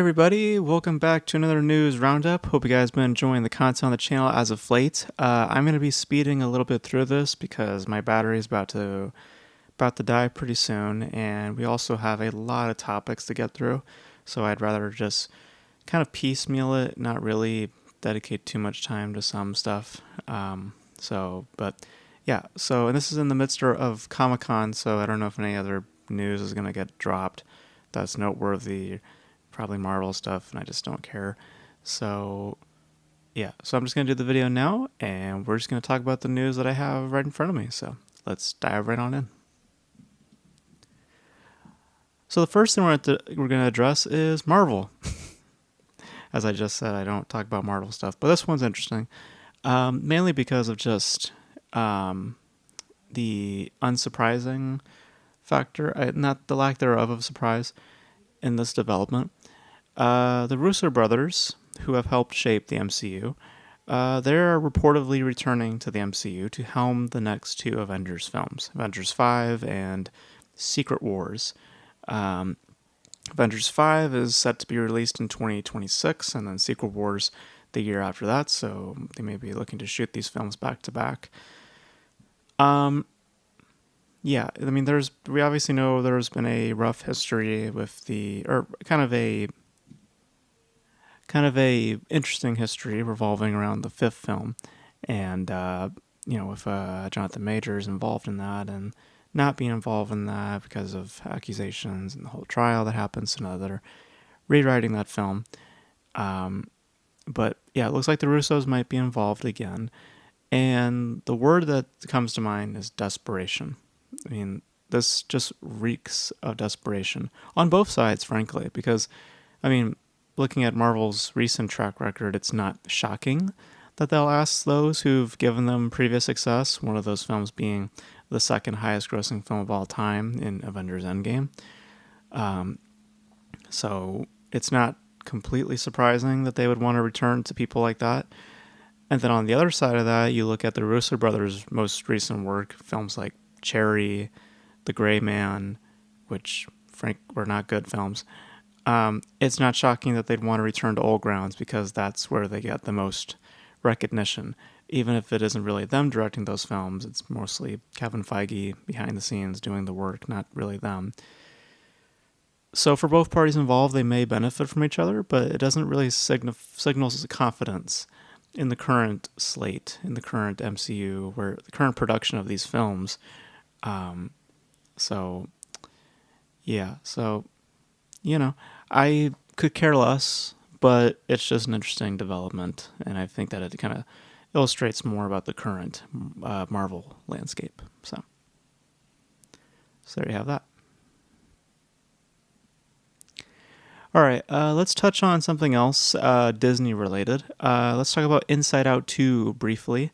everybody, welcome back to another news roundup. Hope you guys been enjoying the content on the channel as of late. I'm going to be speeding a little bit through this because my battery is about to die pretty soon, and we also have a lot of topics to get through, so I'd rather just kind of piecemeal it, not really dedicate too much time to some stuff. And this is in the midst of ComicCon, so I don't know if any other news is going to get dropped that's noteworthy. Probably Marvel stuff, and I just don't care. So I'm just going to do the video now, and we're just going to talk about the news that I have right in front of me. So let's dive right on in. So the first thing we're going to address is Marvel. As I just said, I don't talk about Marvel stuff, but this one's interesting, mainly because of just the unsurprising factor, not the lack thereof of surprise in this development. The Russo Brothers, who have helped shape the MCU, they're reportedly returning to the MCU to helm the next two Avengers films, Avengers 5 and Secret Wars. Avengers 5 is set to be released in 2026, and then Secret Wars the year after that, so they may be looking to shoot these films back to back. We obviously know there's been a rough history with kind of a interesting history revolving around the fifth film, and with Jonathan Majors involved in that and not being involved in that because of accusations and the whole trial that happens, so now they're rewriting that film. But yeah, it looks like the Russos might be involved again, and the word that comes to mind is desperation. I mean, this just reeks of desperation on both sides, frankly, because, looking at Marvel's recent track record, it's not shocking that they'll ask those who've given them previous success, one of those films being the second highest grossing film of all time in Avengers Endgame. So it's not completely surprising that they would want to return to people like that. And then on the other side of that, you look at the Russo brothers' most recent work, films like Cherry, The Gray Man, which, were not good films. It's not shocking that they'd want to return to old grounds because that's where they get the most recognition. Even if it isn't really them directing those films, it's mostly Kevin Feige behind the scenes doing the work, not really them. So for both parties involved, they may benefit from each other, but it doesn't really signals confidence in the current slate, in the current MCU, where the current production of these films. I could care less, but it's just an interesting development, and I think that it kind of illustrates more about the current Marvel landscape. So there you have that. All right, let's touch on something else Disney related. Let's talk about Inside Out 2 briefly.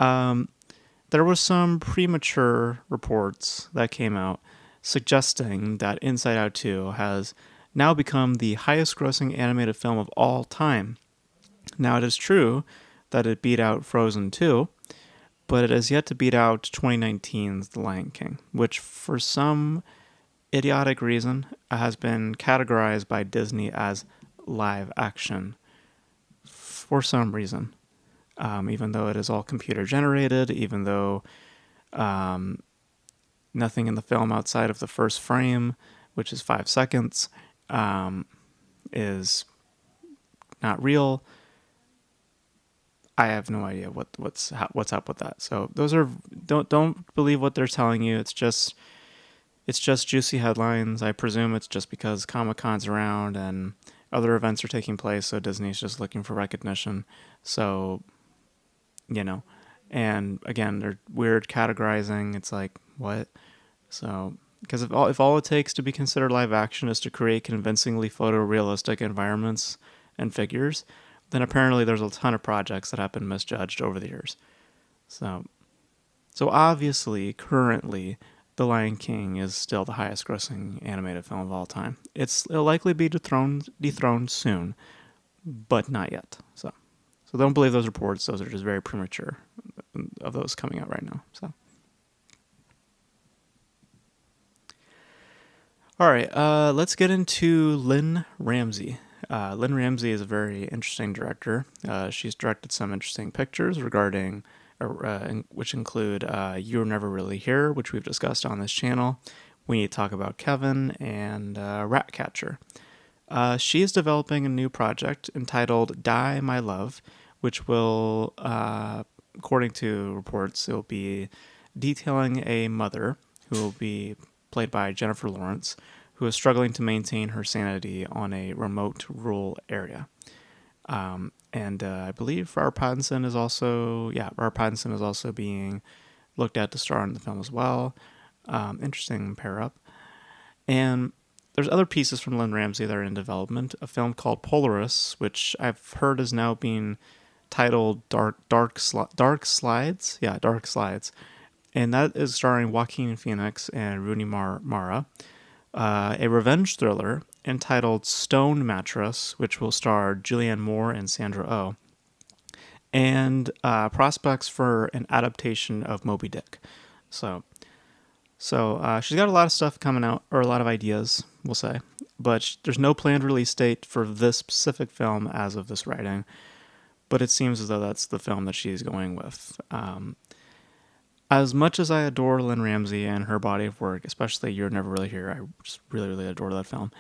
There was some premature reports that came out suggesting that Inside Out 2 has now become the highest grossing animated film of all time. Now, it is true that it beat out Frozen 2, but it has yet to beat out 2019's The Lion King, which for some idiotic reason has been categorized by Disney as live action for some reason. Even though it is all computer generated, even though nothing in the film outside of the first frame, which is 5 seconds, is not real. I have no idea what's up with that. So those are don't believe what they're telling you. It's just juicy headlines. I presume it's just because Comic-Con's around and other events are taking place, so Disney's just looking for recognition. So, and again, they're weird categorizing. It's like, what? So, because if all it takes to be considered live action is to create convincingly photorealistic environments and figures, then apparently there's a ton of projects that have been misjudged over the years. So obviously, currently, The Lion King is still the highest grossing animated film of all time. It'll likely be dethroned soon, but not yet. So don't believe those reports. Those are just very premature of those coming out right now. So. All right, let's get into Lynne Ramsey. Lynne Ramsey is a very interesting director. She's directed some interesting pictures which include You're Never Really Here, which we've discussed on this channel. We need to talk about Kevin and Ratcatcher. She is developing a new project entitled Die My Love, which will, according to reports, it will be detailing a mother who will be played by Jennifer Lawrence, who is struggling to maintain her sanity on a remote rural area. And I believe Robert Pattinson is also being looked at to star in the film as well. Interesting pair up. And there's other pieces from Lyn Ramsey that are in development. A film called Polaris, which I've heard is now being titled Dark Slides. Yeah, Dark Slides. And that is starring Joaquin Phoenix and Rooney Mara. A revenge thriller entitled Stone Mattress, which will star Julianne Moore and Sandra Oh. And prospects for an adaptation of Moby Dick. So she's got a lot of stuff coming out, or a lot of ideas, we'll say. But there's no planned release date for this specific film as of this writing. But it seems as though that's the film that she's going with. As much as I adore Lyn Ramsey and her body of work, especially You're Never Really Here, I just really, really adore that film.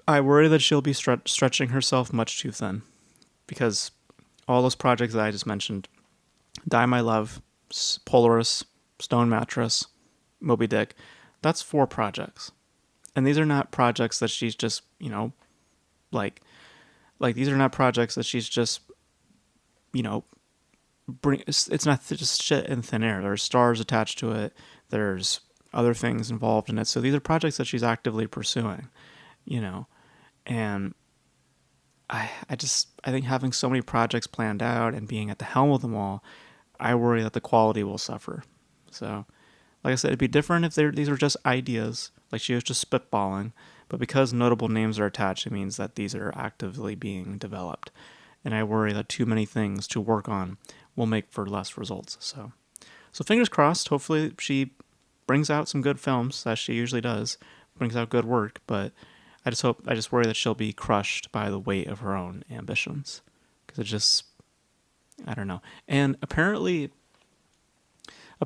I worry that she'll be stretching herself much too thin. Because all those projects that I just mentioned, Die My Love, Polaris, Stone Mattress, Moby Dick, that's 4 projects. And these are not projects that she's just, like these are not projects that she's just, it's not just shit in thin air. There's stars attached to it. There's other things involved in it. So these are projects that she's actively pursuing, and I think having so many projects planned out and being at the helm of them all, I worry that the quality will suffer. So, like I said, it'd be different if these were just ideas, like she was just spitballing, but because notable names are attached, it means that these are actively being developed. And I worry that too many things to work on will make for less results. So fingers crossed. Hopefully she brings out some good films, as she usually does, brings out good work. But I just worry that she'll be crushed by the weight of her own ambitions, because I don't know. And apparently,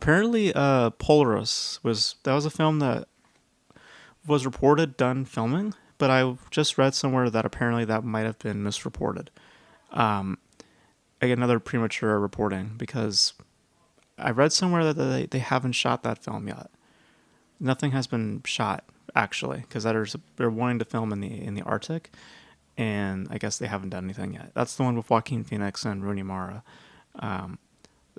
Polaris was a film that was reported done filming, but I just read somewhere that apparently that might have been misreported. Another premature reporting, because I read somewhere that they haven't shot that film yet. Nothing has been shot, actually, because they're wanting to film in the Arctic, and I guess they haven't done anything yet. That's the one with Joaquin Phoenix and Rooney Mara. And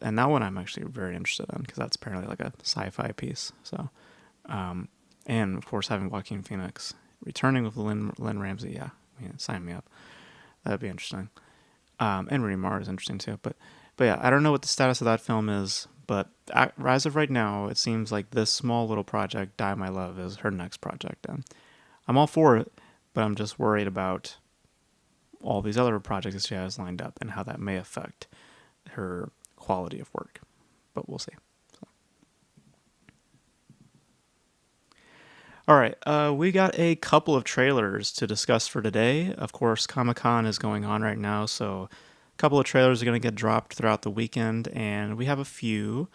that one I'm actually very interested in, because that's apparently like a sci-fi piece. So, and of course having Joaquin Phoenix returning with Lyn Ramsey, yeah, sign me up. That'd be interesting. And Rooney Mara is interesting too. But yeah, I don't know what the status of that film is, but as of right now, it seems like this small little project, Die My Love, is her next project. And I'm all for it, but I'm just worried about all these other projects that she has lined up and how that may affect her quality of work. But we'll see. All right, we got a couple of trailers to discuss for today. Of course, ComicCon is going on right now, so a couple of trailers are going to get dropped throughout the weekend, and we have a few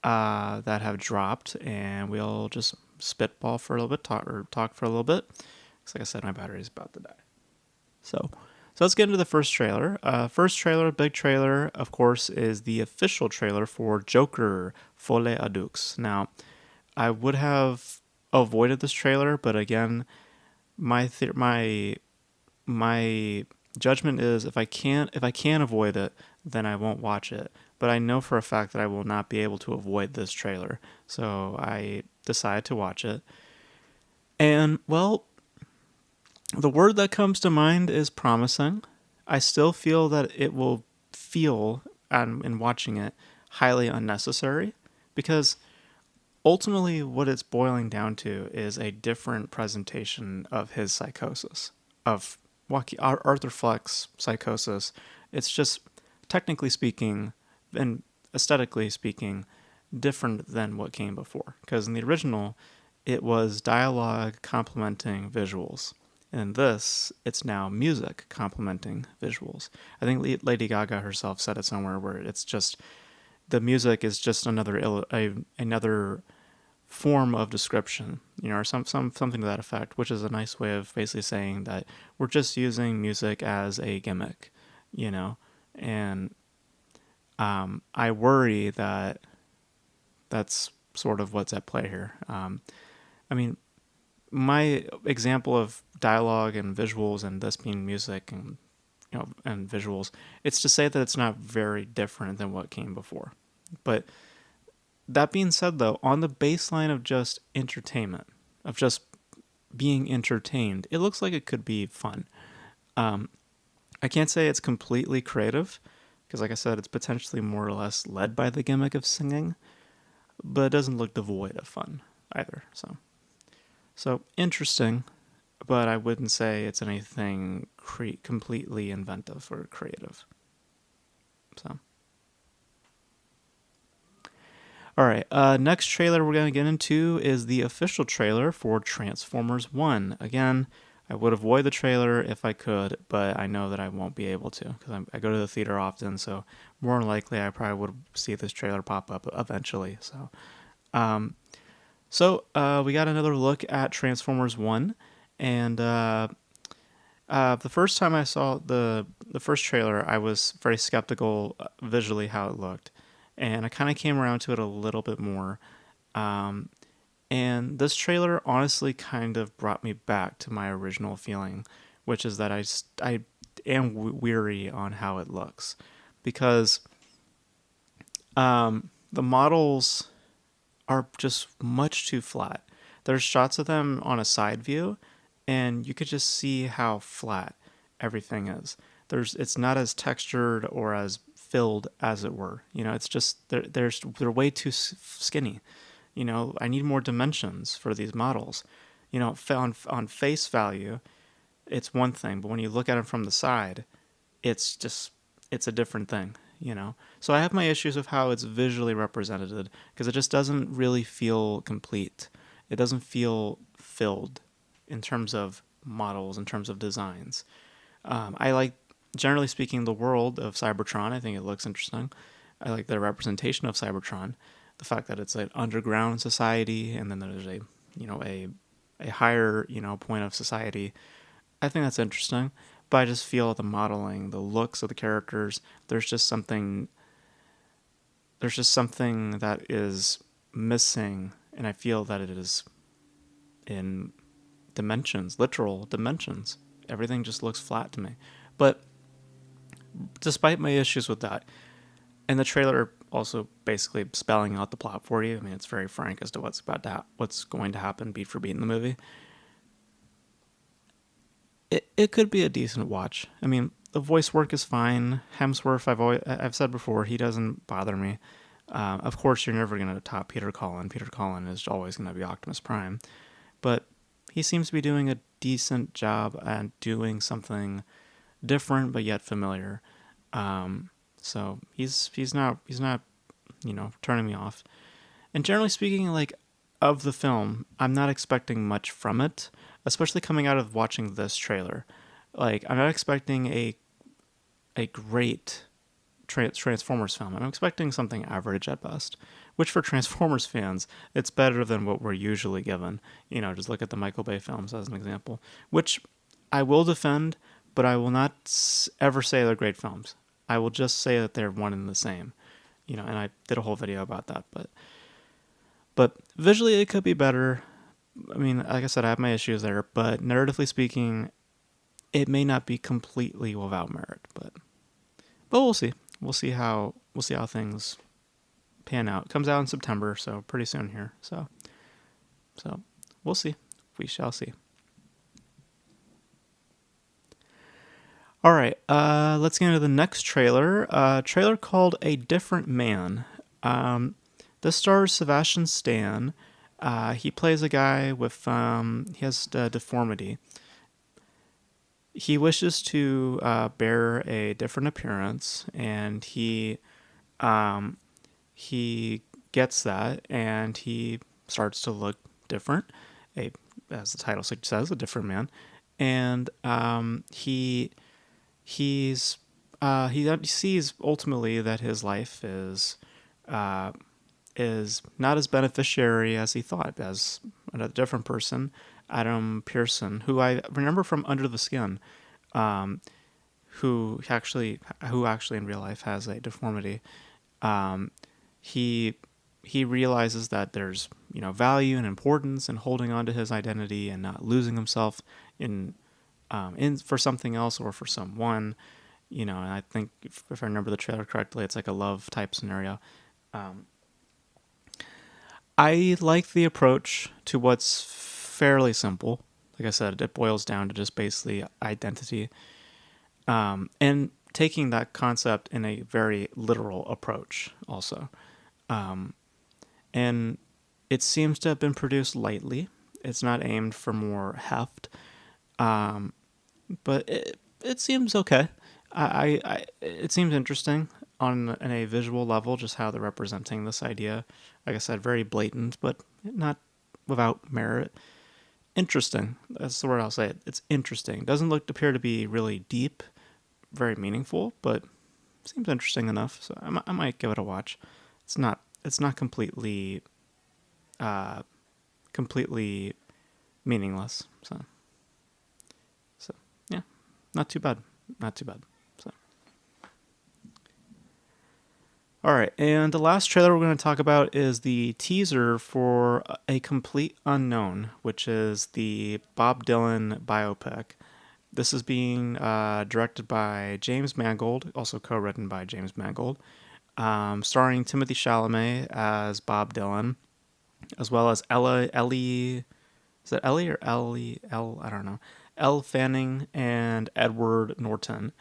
that have dropped, and we'll just spitball for a little bit, talk for a little bit. Because like I said, my battery's about to die. So let's get into the first trailer. Big trailer, of course, is the official trailer for Joker Folie A Deux. Now, I would have avoided this trailer, but again, my judgment is if I can't avoid it, then I won't watch it. But I know for a fact that I will not be able to avoid this trailer, so I decided to watch it. And well, the word that comes to mind is promising. I still feel that it will feel, in watching it, highly unnecessary, because ultimately what it's boiling down to is a different presentation of his psychosis, of Arthur Fleck's psychosis. It's just, technically speaking and aesthetically speaking, different than what came before. Because in the original, it was dialogue complementing visuals. In this, it's now music complementing visuals. I think Lady Gaga herself said it somewhere where it's just the music is just another form of description, or something to that effect, which is a nice way of basically saying that we're just using music as a gimmick, and I worry that that's sort of what's at play here. I mean, my example of dialogue and visuals and this being music and visuals, it's to say that it's not very different than what came before. But that being said, though, on the baseline of just entertainment, of just being entertained, it looks like it could be fun. I can't say it's completely creative, because like I said, it's potentially more or less led by the gimmick of singing, but it doesn't look devoid of fun either. So interesting, but I wouldn't say it's anything completely inventive or creative. So, all right. Next trailer we're going to get into is the official trailer for Transformers 1. Again, I would avoid the trailer if I could, but I know that I won't be able to because I go to the theater often, so more than likely I probably would see this trailer pop up eventually. So we got another look at Transformers 1, and the first time I saw the first trailer, I was very skeptical visually how it looked, and I kind of came around to it a little bit more. And this trailer honestly kind of brought me back to my original feeling, which is that I am weary on how it looks, because the models are just much too flat. There's shots of them on a side view, and you could just see how flat everything is. It's not as textured or as filled as it were. It's just they're way too skinny. I need more dimensions for these models. On face value, it's one thing, but when you look at it from the side, it's a different thing. So I have my issues with how it's visually represented, because it just doesn't really feel complete. It doesn't feel filled in terms of models, in terms of designs. I like, generally speaking, the world of Cybertron. I think it looks interesting. I like the representation of Cybertron, the fact that it's an underground society, and then there's a higher point of society. I think that's interesting. But I just feel the modeling, the looks of the characters, there's just something that is missing, and I feel that it is in dimensions, literal dimensions. Everything just looks flat to me. But despite my issues with that, and the trailer also basically spelling out the plot for you, I mean, it's very frank as to what's going to happen beat for beat in the movie. It could be a decent watch. I mean, the voice work is fine. Hemsworth, I've said before, he doesn't bother me. Of course, you're never going to top Peter Cullen. Peter Cullen is always going to be Optimus Prime. But he seems to be doing a decent job at doing something different but yet familiar. So he's not turning me off. And generally speaking, like, of the film, I'm not expecting much from it, especially coming out of watching this trailer. Like, I'm not expecting a great Transformers film. I'm expecting something average at best, which for Transformers fans, it's better than what we're usually given. Just look at the Michael Bay films as an example, which I will defend, but I will not ever say they're great films. I will just say that they're one and the same. And I did a whole video about that, but visually it could be better. I mean, like I said, I have my issues there, but narratively speaking, it may not be completely without merit, but we'll see. We'll see how things pan out. It comes out in September, so pretty soon here. So we'll see. We shall see. All right, let's get into the next trailer. A trailer called A Different Man. This stars Sebastian Stan. He plays a guy with he has a deformity. He wishes to bear a different appearance, and he gets that, and he starts to look different. As the title says, a different man. and he sees ultimately that his life uh, is not as beneficiary as he thought, as a different person, Adam Pearson, who I remember from Under the Skin, um, who actually in real life has a deformity. Um, he he realizes that there's value and importance in holding on to his identity and not losing himself in in for something else or for someone. And I think if I remember the trailer correctly, it's like a love type scenario. Um, I like the approach to what's fairly simple. Like I said, it boils down to just basically identity, and taking that concept in a very literal approach also. Um, and it seems to have been produced lightly. It's not aimed for more heft, um, but it seems okay. It seems interesting on a visual level, just how they're representing this idea. Like I said, very blatant, but not without merit. Interesting. That's the word I'll say. It's interesting. Doesn't appear to be really deep, very meaningful, but seems interesting enough. So I might give it a watch. It's not uh, completely meaningless. So yeah, not too bad. Not too bad. So. All right, and the last trailer we're going to talk about is the teaser for A Complete Unknown, which is the Bob Dylan biopic. This is being directed by James Mangold, also co-written by James Mangold, starring Timothy Chalamet as Bob Dylan, as well as Ellie, is it Ellie or Ellie? I don't know. Elle Fanning and Edward Norton.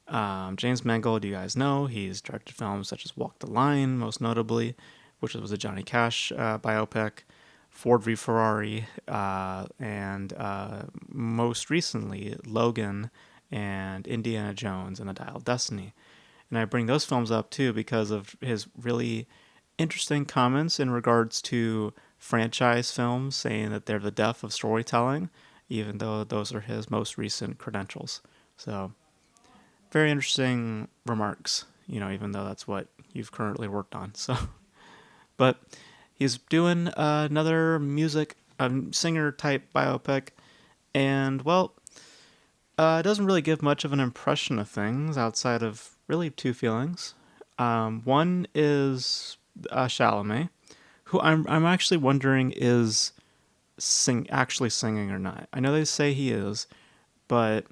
James Mangold, you guys know, he's directed films such as Walk the Line, most notably, which was a Johnny Cash biopic, Ford v Ferrari, and most recently, Logan and Indiana Jones and the Dial of Destiny. And I bring those films up too because of his really interesting comments in regards to franchise films, saying that they're the death of storytelling, even though those are his most recent credentials. So, very interesting remarks, even though that's what you've currently worked on. So, but he's doing another singer type biopic, and well, it doesn't really give much of an impression of things outside of really two feelings. One is Chalamet, who I'm actually wondering is actually singing or not. I know they say he is, but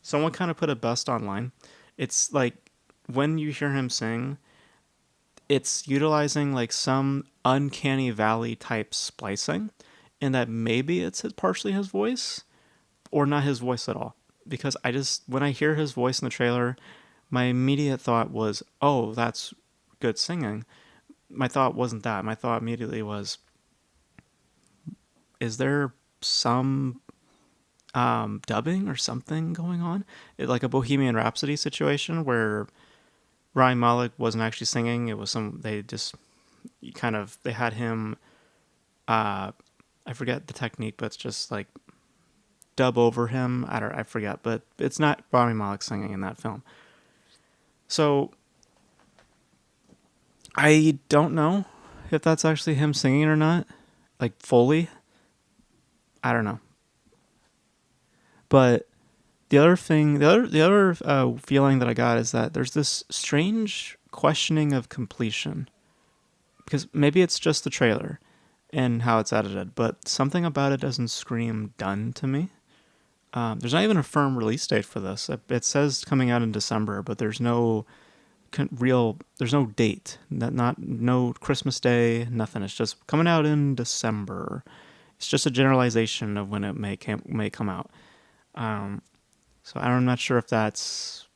someone kind of put it best online. It's like when you hear him sing, it's utilizing like some uncanny valley type splicing, and that maybe it's partially his voice or not his voice at all. Because when I hear his voice in the trailer, my immediate thought was, oh, that's good singing. My thought wasn't that. My thought immediately was, is there some dubbing or something going on? Like a Bohemian Rhapsody situation where Ryan Malek wasn't actually singing. It was they had him, I forget the technique, but it's just like dub over him. I forget, but it's not Rami Malek singing in that film. So I don't know if that's actually him singing or not. Like Foley, I don't know. But the other feeling that I got is that there's this strange questioning of completion, because maybe it's just the trailer and how it's edited, but something about it doesn't scream done to me. There's not even a firm release date for this. It says coming out in December, but there's no there's no date. No Christmas Day, nothing. It's just coming out in December. It's just a generalization of when it may come out. So I'm not sure if that's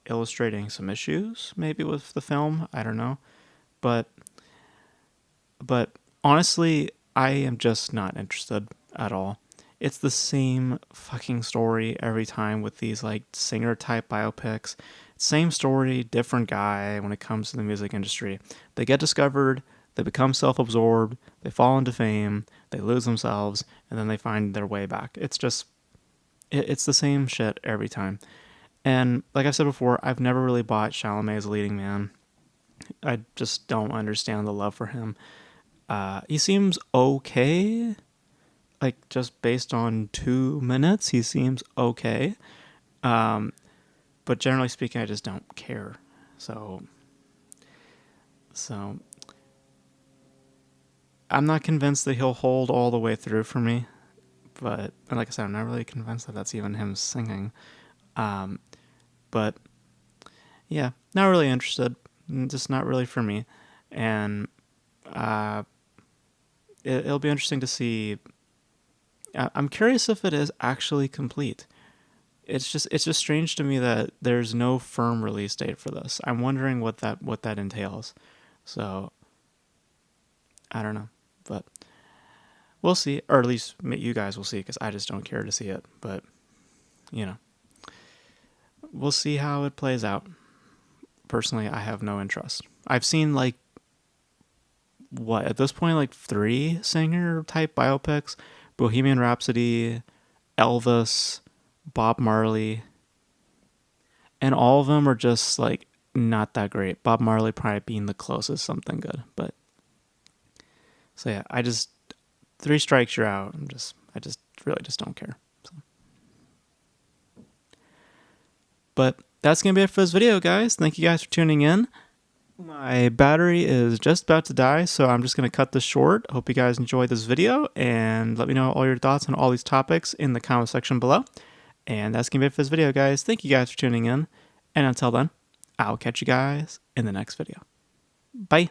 illustrating some issues maybe with the film. I don't know, but honestly, I am just not interested at all. It's the same fucking story every time with these like singer type biopics. Same story, different guy when it comes to the music industry. They get discovered, they become self-absorbed, they fall into fame, they lose themselves, and then they find their way back. It's the same shit every time. And like I said before, I've never really bought Chalamet as a leading man. I just don't understand the love for him. He seems okay. Like, just based on 2 minutes, he seems okay. But generally speaking, I just don't care. So I'm not convinced that he'll hold all the way through for me. But like I said, I'm not really convinced that that's even him singing. But yeah, not really interested. Just not really for me. And it'll be interesting to see. I'm curious if it is actually complete. It's just strange to me that there's no firm release date for this. I'm wondering what that entails. So I don't know, but we'll see, or at least you guys will see, because I just don't care to see it. But we'll see how it plays out. Personally, I have no interest. I've seen at this point 3 singer type biopics: Bohemian Rhapsody, Elvis, Bob Marley, and all of them are just not that great. Bob Marley probably being the closest something good, but so yeah, 3 strikes you're out. I just really just don't care. So. But that's gonna be it for this video, guys. Thank you guys for tuning in. My battery is just about to die, so I'm just going to cut this short. Hope you guys enjoyed this video, and let me know all your thoughts on all these topics in the comment section below. And that's going to be it for this video, guys. Thank you guys for tuning in, and until then, I'll catch you guys in the next video. Bye.